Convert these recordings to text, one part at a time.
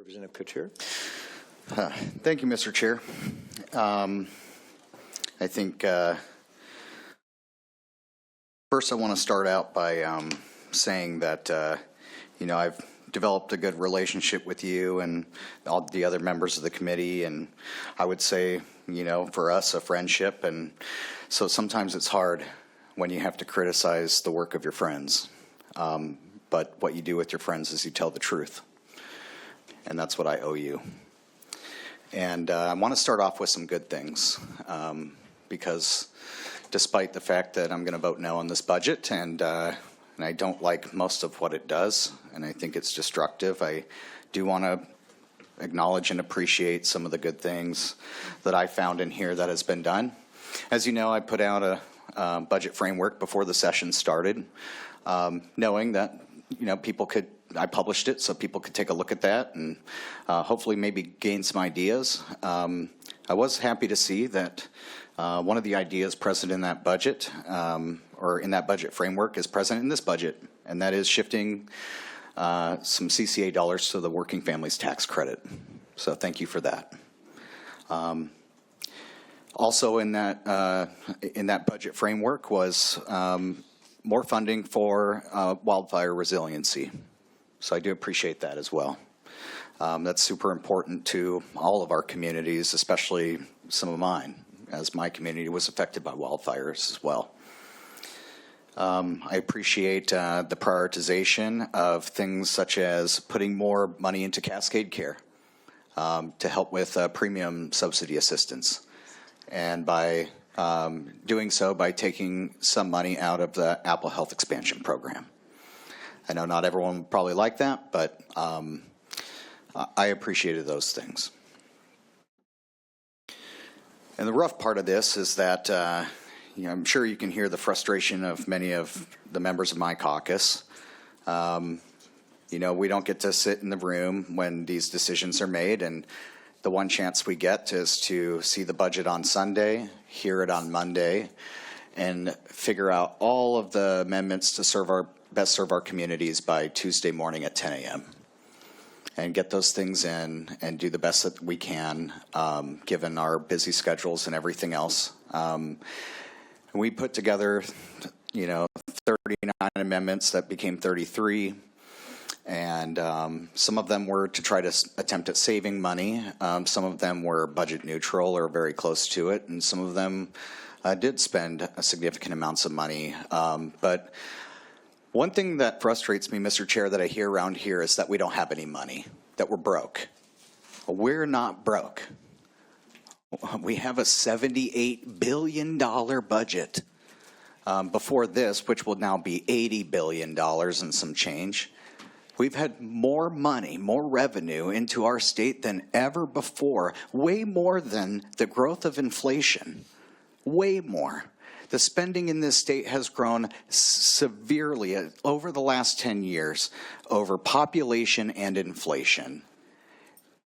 Representative Couture. Thank you, Mr. Chair. I think first I want to start out by saying that, I've developed a good relationship with you and all the other members of the committee, and I would say, for us, a friendship. And so sometimes it's hard when you have to criticize the work of your friends. But what you do with your friends is you tell the truth. And that's what I owe you. And I want to start off with some good things, because despite the fact that I'm going to vote no on this budget, and I don't like most of what it does, and I think it's destructive, I do want to acknowledge and appreciate some of the good things that I found in here that has been done. As you know, I put out a budget framework before the session started, knowing that I published it so people could take a look at that and hopefully maybe gain some ideas. I was happy to see that one of the ideas present in that budget, or in that budget framework, is present in this budget, and that is shifting some CCA dollars to the Working Families Tax Credit. So thank you for that. Also in that budget framework was more funding for wildfire resiliency. So I do appreciate that as well. That's super important to all of our communities, especially some of mine, as my community was affected by wildfires as well. I appreciate the prioritization of things such as putting more money into Cascade Care to help with premium subsidy assistance. And by doing so, by taking some money out of the Apple Health Expansion Program. I know not everyone would probably like that, but I appreciated those things. And the rough part of this is that I'm sure you can hear the frustration of many of the members of my caucus. We don't get to sit in the room when these decisions are made, and the one chance we get is to see the budget on Sunday, hear it on Monday, and figure out all of the amendments to best serve our communities by Tuesday morning at 10 a.m. and get those things in and do the best that we can, given our busy schedules and everything else. We put together, 39 amendments that became 33. And some of them were to try to attempt at saving money. Some of them were budget neutral or very close to it. And some of them did spend significant amounts of money. But one thing that frustrates me, Mr. Chair, that I hear around here is that we don't have any money, that we're broke. We're not broke. We have a $78 billion budget before this, which will now be $80 billion and some change. We've had more money, more revenue into our state than ever before, way more than the growth of inflation, way more. The spending in this state has grown severely over the last 10 years over population and inflation.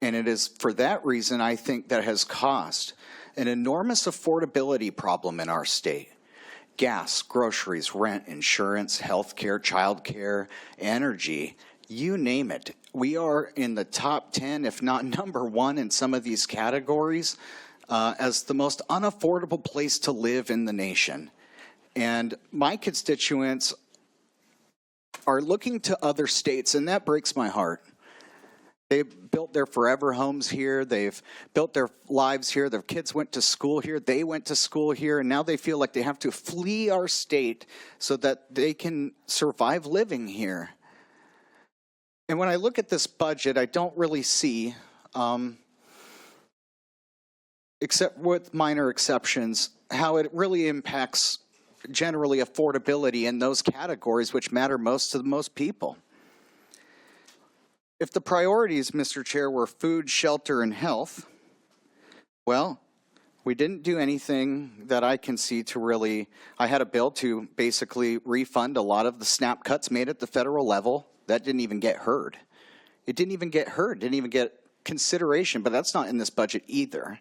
And it is for that reason, I think, that has caused an enormous affordability problem in our state. Gas, groceries, rent, insurance, healthcare, childcare, energy, you name it. We are in the top 10, if not number one in some of these categories, as the most unaffordable place to live in the nation. And my constituents are looking to other states, and that breaks my heart. They've built their forever homes here. They've built their lives here. Their kids went to school here. They went to school here. And now they feel like they have to flee our state so that they can survive living here. And when I look at this budget, I don't really see, except with minor exceptions, how it really impacts generally affordability in those categories which matter most to most people. If the priorities, Mr. Chair, were food, shelter, and health, well, we didn't do anything that I can see to really, I had a bill to basically refund a lot of the SNAP cuts made at the federal level. That didn't even get heard. It didn't even get heard, didn't even get consideration, but that's not in this budget either.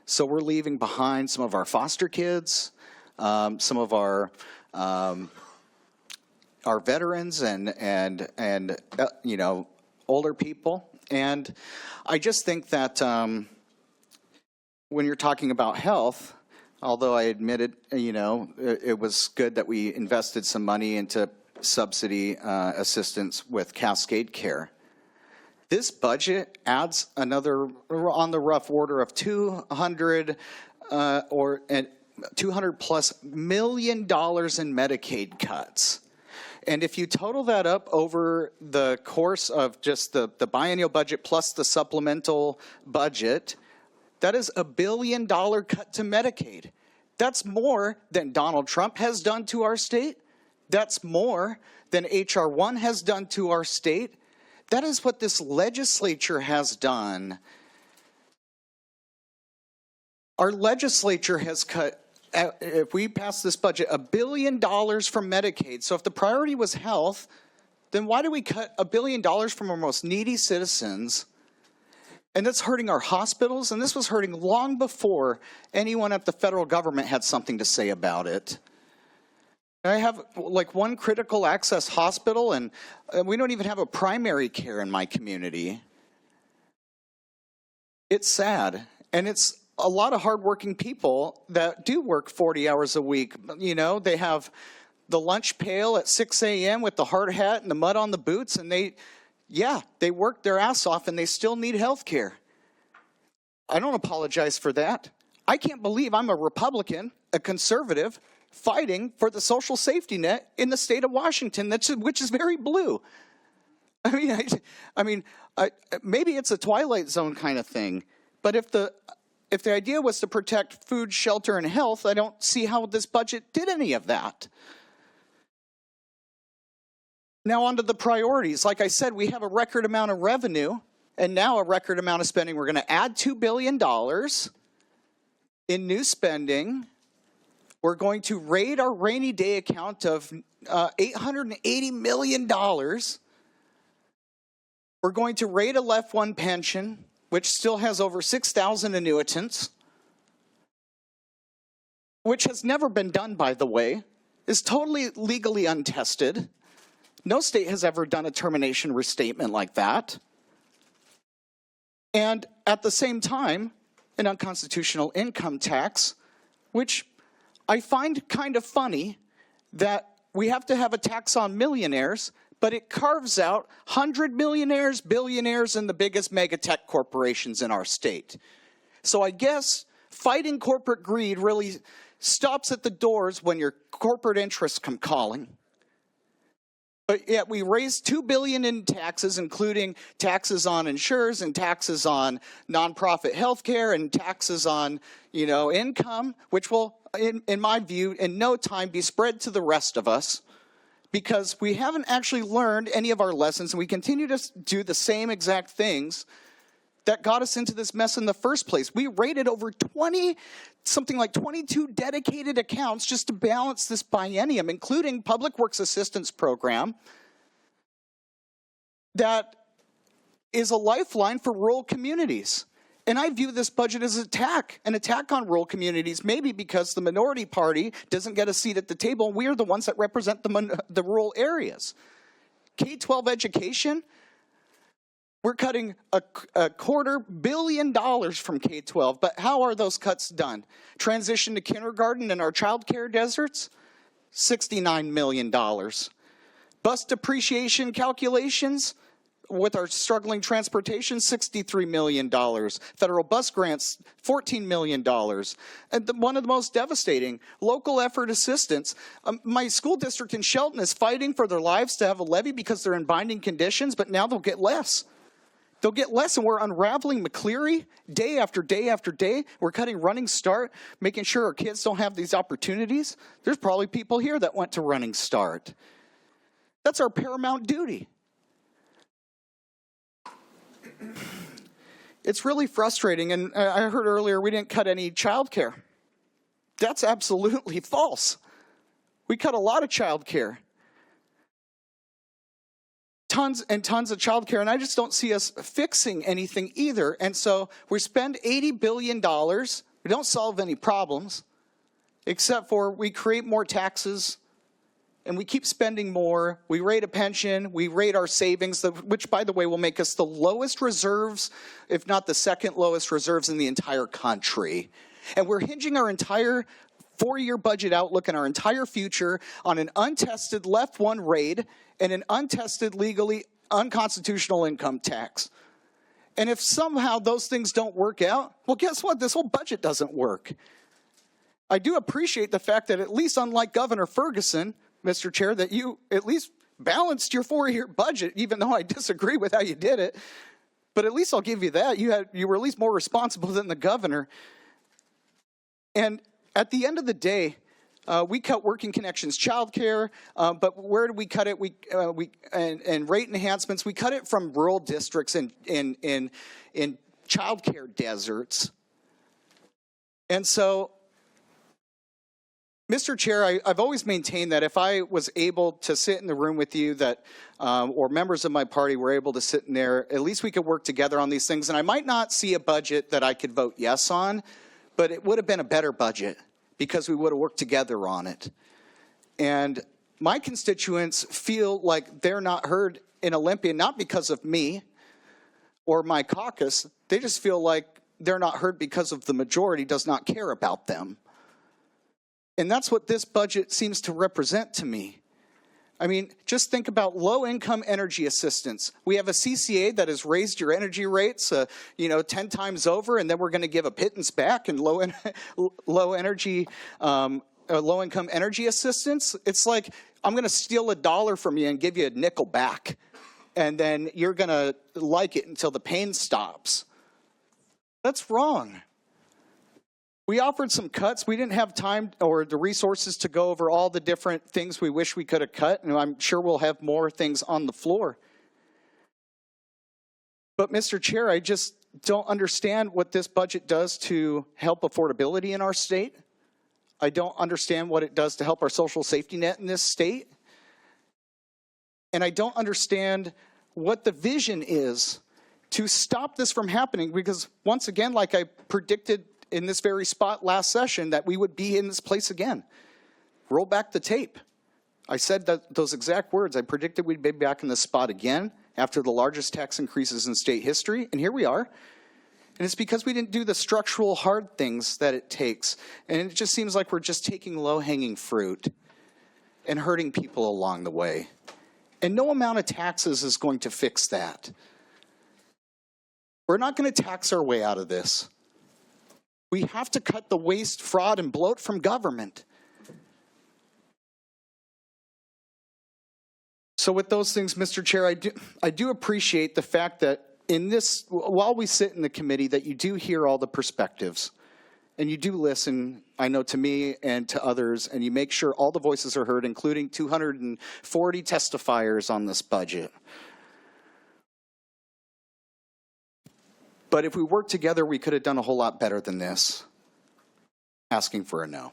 So we're leaving behind some of our foster kids, some of our veterans and older people, And I just think that when you're talking about health, although I admitted, it was good that we invested some money into subsidy assistance with Cascade Care. This budget adds another, on the rough order of $200 plus million in Medicaid cuts. And if you total that up over the course of just the biennial budget plus the supplemental budget, that is $1 billion cut to Medicaid. That's more than Donald Trump has done to our state. That's more than H.R. 1 has done to our state. That is what this legislature has done. Our legislature has cut, if we pass this budget, $1 billion from Medicaid. So if the priority was health, then why do we cut $1 billion from our most needy citizens? And that's hurting our hospitals, and this was hurting long before anyone at the federal government had something to say about it. I have like one critical access hospital, and we don't even have a primary care in my community. It's sad, and it's a lot of hardworking people that do work 40 hours a week. They have the lunch pail at 6 a.m. with the hard hat and the mud on the boots, and they work their ass off, and they still need health care. I don't apologize for that. I can't believe I'm a Republican, a conservative, fighting for the social safety net in the state of Washington, which is very blue. I mean, maybe it's a Twilight Zone kind of thing, but if the idea was to protect food, shelter, and health, I don't see how this budget did any of that. Now on to the priorities. Like I said, we have a record amount of revenue and now a record amount of spending. We're going to add $2 billion in new spending. We're going to raid our rainy day account of $880 million. We're going to raid a Left One pension, which still has over 6,000 annuitants, which has never been done, by the way, is totally legally untested. No state has ever done a termination restatement like that. And at the same time, an unconstitutional income tax, which I find kind of funny that we have to have a tax on millionaires, but it carves out 100 millionaires, billionaires, and the biggest mega tech corporations in our state. So I guess fighting corporate greed really stops at the doors when your corporate interests come calling. But yet we raised $2 billion in taxes, including taxes on insurers and taxes on nonprofit healthcare and taxes on, income, which will, in my view, in no time be spread to the rest of us, because we haven't actually learned any of our lessons, and we continue to do the same exact things that got us into this mess in the first place. We raided over 22 dedicated accounts just to balance this biennium, including Public Works Assistance Program that is a lifeline for rural communities. And I view this budget as an attack on rural communities, maybe because the minority party doesn't get a seat at the table, and we're the ones that represent the rural areas. K-12 education, we're cutting a $250 million from K-12, but how are those cuts done? Transition to kindergarten in our child care deserts, $69 million. Bus depreciation calculations with our struggling transportation, $63 million. Federal bus grants, $14 million. And one of the most devastating, local effort assistance. My school district in Shelton is fighting for their lives to have a levy because they're in binding conditions, but now they'll get less. They'll get less, and we're unraveling McCleary day after day after day. We're cutting Running Start, making sure our kids don't have these opportunities. There's probably people here that went to Running Start. That's our paramount duty. It's really frustrating, and I heard earlier we didn't cut any child care. That's absolutely false. We cut a lot of child care. Tons and tons of child care, and I just don't see us fixing anything either. And so we spend $80 billion. We don't solve any problems, except for we create more taxes and we keep spending more. We rate a pension, we rate our savings, which, by the way, will make us the lowest reserves, if not the second lowest reserves in the entire country. And we're hinging our entire four-year budget outlook and our entire future on an untested left one raid and an untested legally unconstitutional income tax. And if somehow those things don't work out, well, guess what? This whole budget doesn't work. I do appreciate the fact that, at least unlike Governor Ferguson, Mr. Chair, that you at least balanced your four-year budget, even though I disagree with how you did it. But at least I'll give you that. You were at least more responsible than the governor. And at the end of the day, we cut Working Connections childcare, but where do we cut it? And rate enhancements. We cut it from rural districts and in childcare deserts. And so, Mr. Chair, I've always maintained that if I was able to sit in the room with you, that or members of my party were able to sit in there, at least we could work together on these things. And I might not see a budget that I could vote yes on, but it would have been a better budget because we would have worked together on it. And my constituents feel like they're not heard in Olympia, not because of me or my caucus. They just feel like they're not heard because of the majority does not care about them. And that's what this budget seems to represent to me. I mean, just think about low-income energy assistance. We have a CCA that has raised your energy rates, 10 times over, and then we're going to give a pittance back in low-income energy assistance. It's like I'm going to steal $1 from you and give you a nickel back, and then you're going to like it until the pain stops. That's wrong. We offered some cuts. We didn't have time or the resources to go over all the different things we wish we could have cut, and I'm sure we'll have more things on the floor. But, Mr. Chair, I just don't understand what this budget does to help affordability in our state. I don't understand what it does to help our social safety net in this state. And I don't understand what the vision is to stop this from happening, because, once again, like I predicted in this very spot last session, that we would be in this place again. Roll back the tape. I said those exact words. I predicted we'd be back in this spot again after the largest tax increases in state history, and here we are. And it's because we didn't do the structural hard things that it takes. And it just seems like we're just taking low-hanging fruit and hurting people along the way. And no amount of taxes is going to fix that. We're not going to tax our way out of this. We have to cut the waste, fraud, and bloat from government. So with those things, Mr. Chair, I do appreciate the fact that in this, while we sit in the committee, that you do hear all the perspectives. And you do listen, I know, to me and to others, and you make sure all the voices are heard, including 240 testifiers on this budget. But if we worked together, we could have done a whole lot better than this, asking for a no.